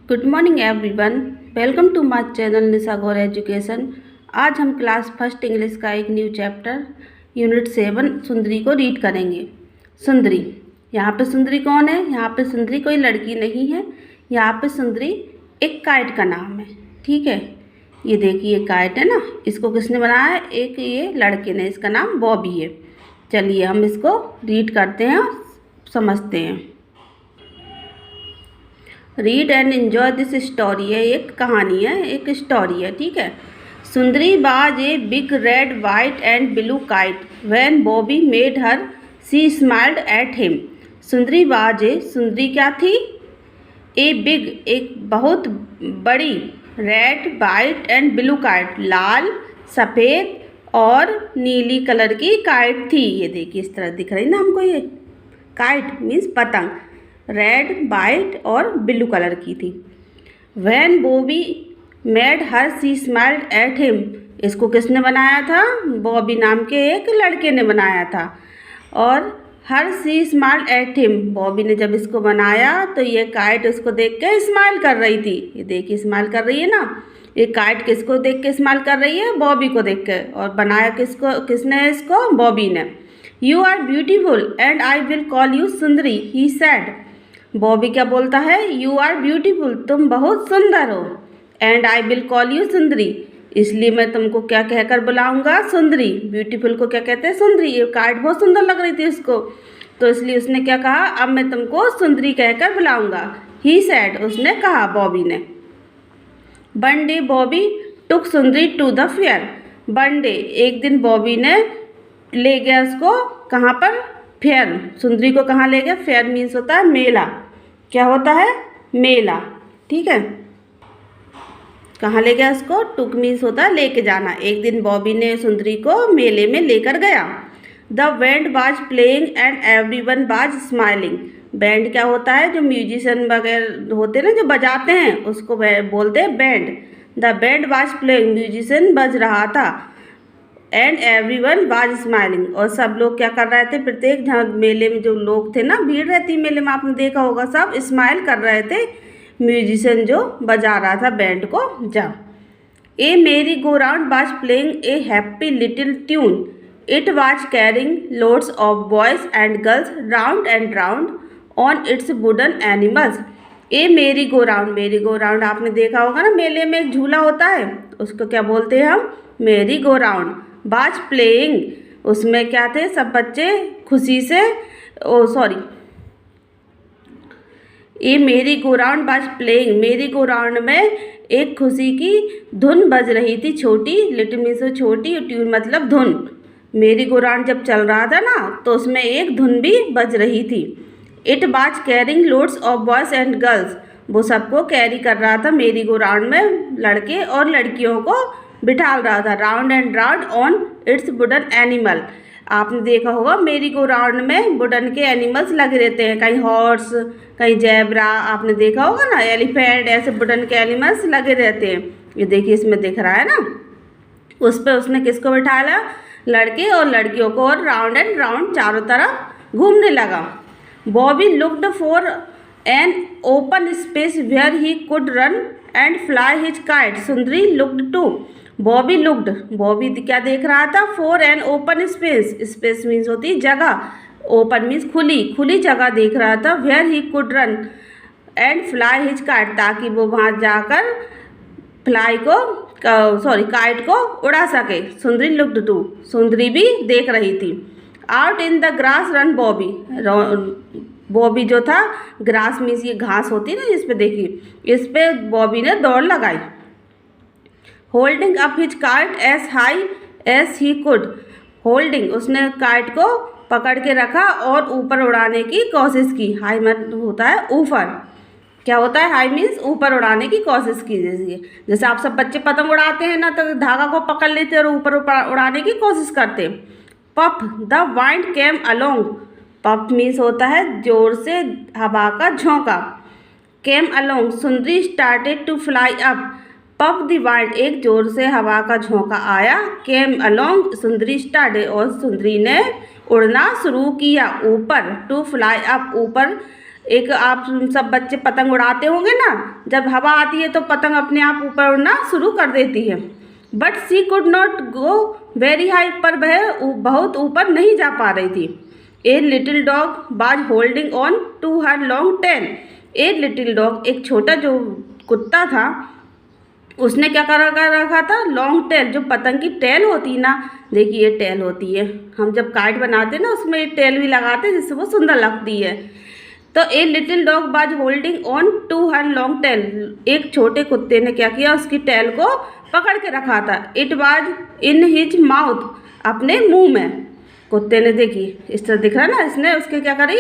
Good morning everyone, welcome to my channel Nisha Gaur education. आज हम class first English का एक न्यू चैप्टर यूनिट 7 सुंदरी को रीड करेंगे। सुंदरी, यहाँ पे सुंदरी कौन है? यहाँ पे सुंदरी कोई लड़की नहीं है, यहाँ पे सुंदरी एक काइट का नाम है। ठीक है, ये देखिए काइट है ना, इसको किसने बनाया है? एक ये लड़के ने, इसका नाम बॉबी है। चलिए हम इसको रीड करते हैं और समझते हैं। Read and enjoy this story है, एक कहानी है, एक स्टोरी है। ठीक है। Sundari was a big red white and blue kite when Bobby made her she smiled at him. Sundari was a, Sundari क्या थी? ए बिग, एक बहुत बड़ी, red white and blue kite, लाल सफ़ेद और नीली कलर की काइट थी। ये देखिए इस तरह दिख रही ना हमको, ये काइट मीन्स पतंग, रेड वाइट और ब्लू कलर की थी। When Bobby made her she smiled at him, इसको किसने बनाया था? बॉबी नाम के एक लड़के ने बनाया था। और हर she smiled at him, Bobby ने जब इसको बनाया तो ये काइट उसको देख के स्माइल कर रही थी। ये देखिए स्माइल कर रही है ना, ये काइट किसको देख के स्माइल कर रही है? बॉबी को देख के। और बनाया किसको, किसने इसको? बॉबी ने। You are beautiful and I will call you Sundari, he said. Bobby क्या बोलता है? यू आर ब्यूटीफुल, तुम बहुत सुंदर हो, and I will call you सुंदरी, इसलिए मैं तुमको क्या कहकर बुलाऊंगा? सुंदरी। ब्यूटीफुल को क्या कहते हैं? सुंदरी। ये कार्ड बहुत सुंदर लग रही थी उसको, तो इसलिए उसने क्या कहा? अब मैं तुमको सुंदरी कहकर बुलाऊंगा। ही सेड, उसने कहा, बॉबी ने। One day Bobby took Sundari to the fair. One day, एक दिन बॉबी ने ले गया उसको कहाँ पर? फेयर। सुंदरी को कहाँ ले गया? फेयर मीन्स होता है मेला। क्या होता है? मेला। ठीक है, कहाँ ले गया उसको? टुक मीन्स होता है लेके जाना। एक दिन बॉबी ने सुंदरी को मेले में लेकर गया। The band was playing and everyone was smiling. Band क्या होता है? जो म्यूजिशियन वगैरह होते हैं ना, जो बजाते हैं, उसको बोलते हैं band. The band was playing, musician बज रहा था। एंड एवरीवन वाज स्माइलिंग, और सब लोग क्या कर रहे थे? प्रत्येक जहाँ मेले में जो लोग थे ना, भीड़ रहती मेले में, आपने देखा होगा, सब स्माइल कर रहे थे म्यूजिशियन जो बजा रहा था बैंड को। जब a merry go round was playing a happy little tune, it was carrying loads of boys and girls round and round on its wooden animals. A merry go round, मेरी go round आपने देखा होगा ना, मेले में एक झूला होता है, उसको क्या बोलते हैं हम? मेरी गो राउंड। वाज प्लेइंग, उसमें क्या थे? सब बच्चे खुशी से, ये मेरी गो राउंड वाज प्लेइंग, मेरी गो राउंड में एक खुशी की धुन बज रही थी, छोटी, लिटिल मीन्स छोटी, ट्यून मतलब धुन। मेरी गो राउंड जब चल रहा था ना, तो उसमें एक धुन भी बज रही थी। It was carrying loads of boys and girls, वो सबको कैरी कर रहा था मेरी गो राउंड में, लड़के और लड़कियों को बिठाल रहा था। Round and round on its wooden animal, आपने देखा होगा मेरी गो राउंड में वुडन के एनिमल्स लगे रहते हैं, कहीं हॉर्स, कहीं जैबरा, आपने देखा होगा ना, एलिफेंट, ऐसे वुडन के एनिमल्स लगे रहते हैं। ये देखिए इसमें दिख रहा है ना, उस पर उसने किसको बिठाया? लड़के और लड़कियों को, और राउंड एंड राउंड चारों तरफ घूमने लगा। Bobby looked for an open space where he could run and fly his kite, Sundari looked too. Bobby looked, Bobby क्या देख रहा था? For an open space, space means होती है जगह, ओपन मीन्स खुली, खुली जगह देख रहा था। Where he could run and fly his kite, ताकि वो वहाँ जाकर फ्लाई को, काइट को उड़ा सके। सुंदरी लुक्ड टू, सुंदरी भी देख रही थी। Out in the grass run Bobby, Bobby जो था, ग्रास मीन्स ये घास होती है ना, इस पे देखिए, इस पे बॉबी ने दौड़ लगाई। Holding up his kite as high as he could, holding, उसने काइट को पकड़ के रखा और ऊपर उड़ाने की कोशिश की। हाई मतलब होता है ऊपर, क्या होता है? हाई मीन्स ऊपर उड़ाने की कोशिश की। जैसे आप सब बच्चे पतंग उड़ाते हैं ना, तो धागा को पकड़ लेते हैं और ऊपर उड़ाने की कोशिश करते हैं। Puff the wind came along, puff means होता है जोर से हवा का झोंका। Came along, Sundari started to fly up, puff the wind, एक जोर से हवा का झोंका आया। केम अलोंग, सुंदरी स्टार्टेड, और सुंदरी ने उड़ना शुरू किया ऊपर। टू फ्लाई अप, ऊपर एक आप सब बच्चे पतंग उड़ाते होंगे ना, जब हवा आती है तो पतंग अपने आप ऊपर उड़ना शुरू कर देती है। But she could not go very high, पर वह बहुत ऊपर नहीं जा पा रही थी। A little dog was holding on to her long tail. A little dog, एक छोटा जो कुत्ता था, उसने क्या कर रखा था, लॉन्ग टेल, जो पतंग की टेल होती ना, देखिए ये टेल होती है, हम जब काइट बनाते हैं ना उसमें ये टेल भी लगाते हैं जिससे वो सुंदर लगती है। तो a little dog was holding on to her long tail, एक छोटे कुत्ते ने क्या किया, उसकी टेल को पकड़ के रखा था। It was in his mouth, अपने मुंह में। कुत्ते ने, देखिए इस तरह दिख रहा ना, इसने उसके क्या करी,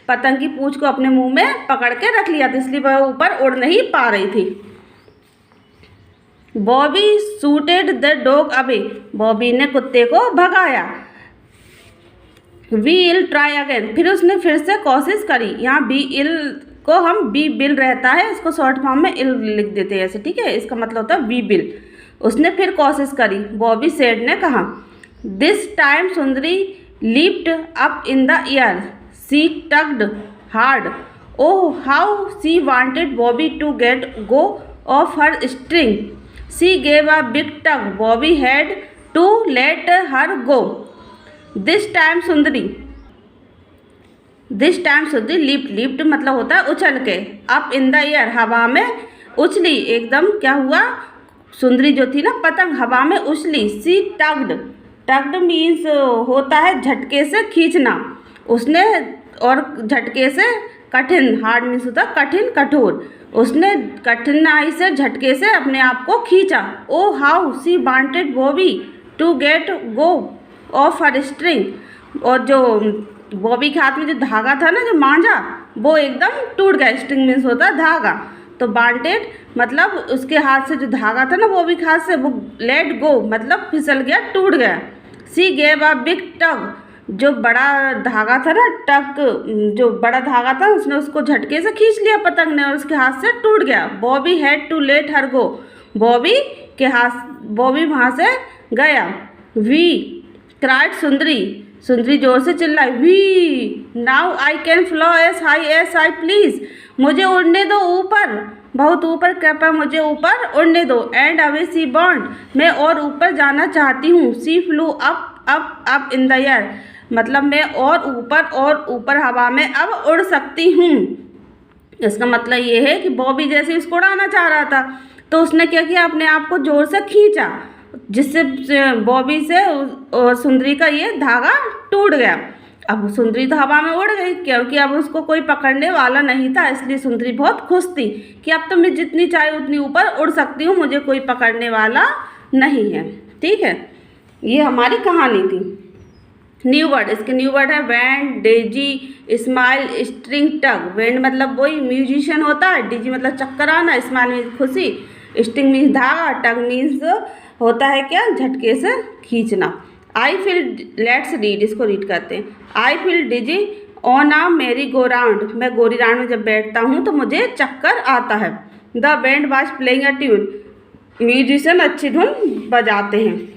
पतंग की पूंछ को अपने मुंह में पकड़ के रख लिया था, इसलिए वह ऊपर उड़ नहीं पा रही थी। Bobby shooted the dog away, Bobby ने कुत्ते को भगाया। वी इल ट्राई अगेन, फिर उसने फिर से कोशिश करी। यहाँ बी इल को हम बी बिल रहता है, इसको शॉर्ट फॉर्म में इल लिख देते हैं ऐसे, ठीक है, इसका मतलब होता है वी बिल। उसने फिर कोशिश करी, बॉबी सेड ने कहा। This time Sundari leaped up in the air, she tugged hard, oh how she wanted Bobby to get go off her string, she gave a big tug, Bobby had to let her go. This time Sundari lift, lift मतलब होता है उछल के, up in the air, हवा में उछली, एकदम क्या हुआ, सुंदरी जो थी ना पतंग हवा में उछली। सी टग्ड, टग्ड मीन्स होता है झटके से खींचना, उसने, और झटके से कठिन, हार्ड मीन्स होता है कठिन कठोर, उसने कठिनाई से झटके से अपने आप को खींचा। Oh how she wanted Bobby to get go off her string, और जो बॉबी के हाथ में जो धागा था ना, जो मांझा, वो एकदम टूट गया, स्ट्रिंग मीन्स होता है धागा, तो वांटेड मतलब उसके हाथ से जो धागा था ना बॉबी के हाथ से, वो लेट गो मतलब फिसल गया, टूट गया। सी गेव अ बिग टग, जो बड़ा धागा था ना, टग जो बड़ा धागा था, उसने उसको झटके से खींच लिया पतंग ने और उसके हाथ से टूट गया। Bobby had to let her go, Bobby के हाथ, बॉबी वहाँ से गया। वी क्राइड सुंदरी, सुंदरी जोर से चिल्लाई, whee now I can fly as high as I please, मुझे उड़ने दो ऊपर, बहुत ऊपर, कृपया मुझे ऊपर उड़ने दो। एंड अवे सी बॉन्ड, मैं और ऊपर जाना चाहती हूँ। She flew up up up in the air, मतलब मैं और ऊपर हवा में अब उड़ सकती हूँ। इसका मतलब ये है कि बॉबी जैसे इसको उड़ाना चाह रहा था, तो उसने क्या किया, अपने आप को जोर से खींचा, जिससे बॉबी से और सुंदरी का ये धागा टूट गया। अब सुंदरी तो हवा में उड़ गई, क्योंकि अब उसको कोई पकड़ने वाला नहीं था, इसलिए सुंदरी बहुत खुश थी कि अब तो मैं जितनी चाहे उतनी ऊपर उड़ सकती हूँ, मुझे कोई पकड़ने वाला नहीं है। ठीक है, ये हमारी कहानी थी। न्यू वर्ड, इसके न्यू वर्ड है बैंड, डेजी, स्माइल, स्ट्रिंग, टग। बैंड मतलब वही म्यूजिशियन होता है, डेजी मतलब चक्कर आना, स्माइल मीन्स खुशी, स्ट्रिंग मीन्स धागा, टग मीन्स होता है क्या, झटके से खींचना। आई फील, लेट्स रीड, इसको रीड करते हैं। I feel digi on a मेरी गो राउंड, मैं गोरी राउंड में जब बैठता हूँ तो मुझे चक्कर आता है। The band was playing a tune, musician अच्छी धुन बजाते हैं।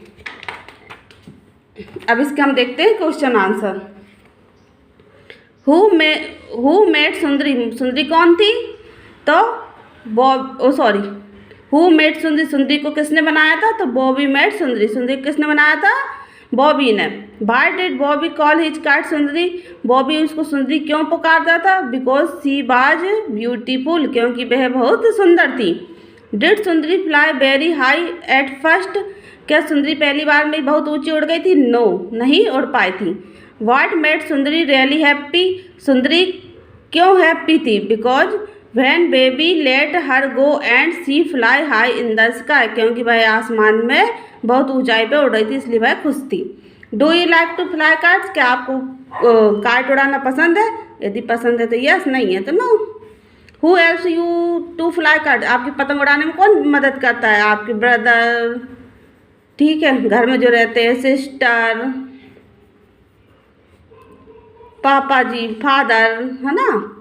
अब इसके हम देखते हैं क्वेश्चन आंसर। हु मेड सुंदरी, सुंदरी कौन थी, तो हु मेड सुंदरी, सुंदरी को किसने बनाया था, तो बॉबी मेड सुंदरी, सुंदरी किसने बनाया था, बॉबी ने। Why did Bobby call his kite सुंदरी, बॉबी उसको सुंदरी क्यों पुकारता था, बिकॉज सी वाज ब्यूटीफुल, क्योंकि वह बहुत सुंदर थी। Did Sundari fly very high at first, क्या सुंदरी पहली बार में बहुत ऊंची उड़ गई थी, नो, नहीं उड़ पाई थी। What made Sundari really happy, Sundari क्यों हैप्पी थी, because when baby let her go and see fly high in the sky, क्योंकि वह आसमान में बहुत ऊंचाई पे उड़ रही थी, इसलिए वह खुश थी। Do you like to fly kites, क्या आपको काइट उड़ाना पसंद है, यदि पसंद है तो यस, नहीं है तो no. Who helps you to fly kite, आपकी पतंग उड़ाने में कौन मदद करता है, आपके ब्रदर, ठीक है, घर में जो रहते हैं, सिस्टर, पापा जी, फादर, है ना,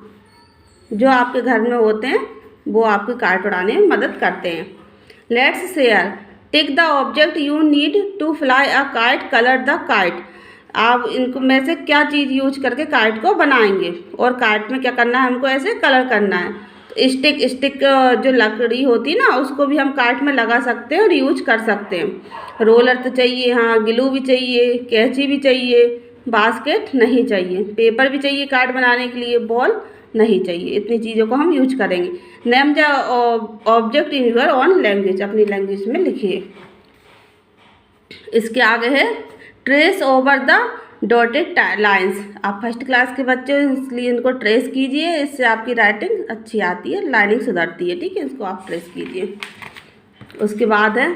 जो आपके घर में होते हैं वो आपकी काइट उड़ाने में मदद करते हैं। Let's share, tick the object you need to fly a kite, colour the kite, आप इनको में से क्या चीज़ यूज करके काइट को बनाएंगे। और काइट में क्या करना है, हमको ऐसे कलर करना है। तो स्टिक जो लकड़ी होती है ना, उसको भी हम काइट में लगा सकते हैं और यूज कर सकते हैं। रोलर तो चाहिए, हाँ, ग्लू भी चाहिए, कैंची भी चाहिए, बास्केट नहीं चाहिए, पेपर भी चाहिए काइट बनाने के लिए, बॉल नहीं चाहिए। इतनी चीज़ों को हम यूज करेंगे। Name the object in your own language, अपनी लैंग्वेज में लिखिए। इसके आगे है trace over the dotted lines. आप फर्स्ट क्लास के बच्चे हो, इसलिए इनको ट्रेस कीजिए, इससे आपकी राइटिंग अच्छी आती है, लाइनिंग सुधरती है, ठीक है। इसको आप ट्रेस कीजिए। उसके बाद है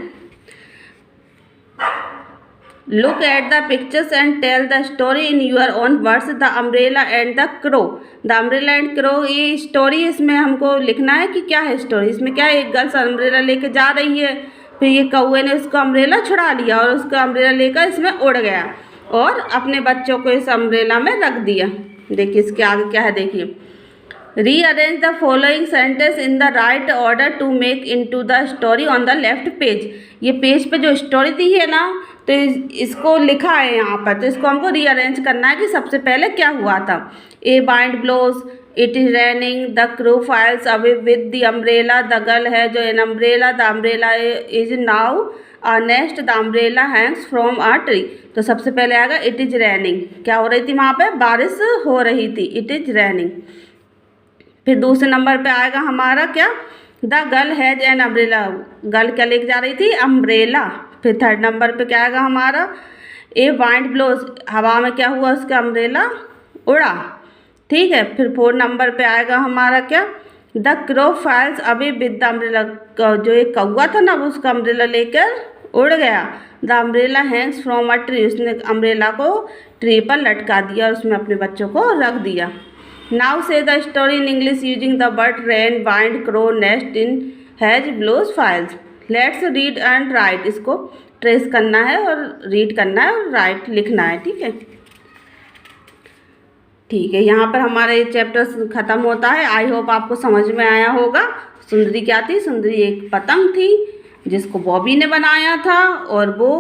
look at the pictures and tell the story in your own words. The umbrella and the crow. The umbrella and crow, ये स्टोरी, इसमें हमको लिखना है कि क्या है स्टोरी। इसमें क्या है, एक गर्ल्स अम्ब्रेला लेके जा रही है, फिर ये कौवे ने उसका अम्ब्रेला छुड़ा लिया और उसका अम्ब्रेला लेकर इसमें उड़ गया और अपने बच्चों को इस अम्ब्रेला में रख दिया। देखिए इसके आगे क्या है, देखिए rearrange the following sentence in the right order to make into the story on the left page. ये पेज पे जो स्टोरी दी है ना, तो इसको लिखा है यहाँ पर, तो इसको हमको रीअरेंज करना है कि सबसे पहले क्या हुआ था। A wind blows, it is raining, the crow flies away with the umbrella, the girl है जो an umbrella, the umbrella is now a nest, the umbrella hangs from a tree. तो सबसे पहले आएगा इट इज रेनिंग, क्या हो रही थी वहाँ पे, बारिश हो रही थी, इट इज रेनिंग। फिर दूसरे नंबर पे आएगा हमारा क्या, the girl has an umbrella, girl क्या लेके जा रही थी, अम्ब्रेला। फिर थर्ड नंबर पे क्या आएगा हमारा, ए वाइंड ब्लोज, हवा में क्या हुआ, उसका अम्ब्रेला उड़ा, ठीक है। फिर फोर्थ नंबर पे आएगा हमारा क्या, the crow files away with the umbrella, जो एक कौवा था ना, वो उसका अम्ब्रेला लेकर उड़ गया। The umbrella hangs from a tree, उसने अम्ब्रेला को ट्री पर लटका दिया और उसमें अपने बच्चों को रख दिया। Now say the story in English using the word rain, wind, crow, nest, in, has, blows, files. Let's read and write, इसको ट्रेस करना है और रीड करना है और राइट लिखना है, ठीक है। ठीक है, यहाँ पर हमारा ये चैप्टर ख़त्म होता है। आई होप आपको समझ में आया होगा। सुंदरी क्या थी, सुंदरी एक पतंग थी जिसको बॉबी ने बनाया था और वो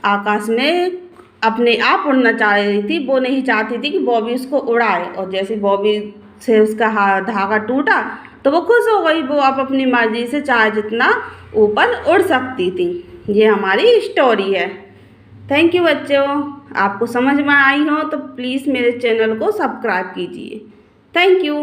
आकाश में अपने आप उड़ना चाह रही थी। वो नहीं चाहती थी कि बॉबी उसको उड़ाए, और जैसे बॉबी से उसका धागा टूटा तो वो खुश हो गई, वो अब अपनी मर्जी से चाहे जितना ऊपर उड़ सकती थी। ये हमारी स्टोरी है। थैंक यू बच्चों, आपको समझ में आई हो तो प्लीज़ मेरे चैनल को सब्सक्राइब कीजिए। Thank you.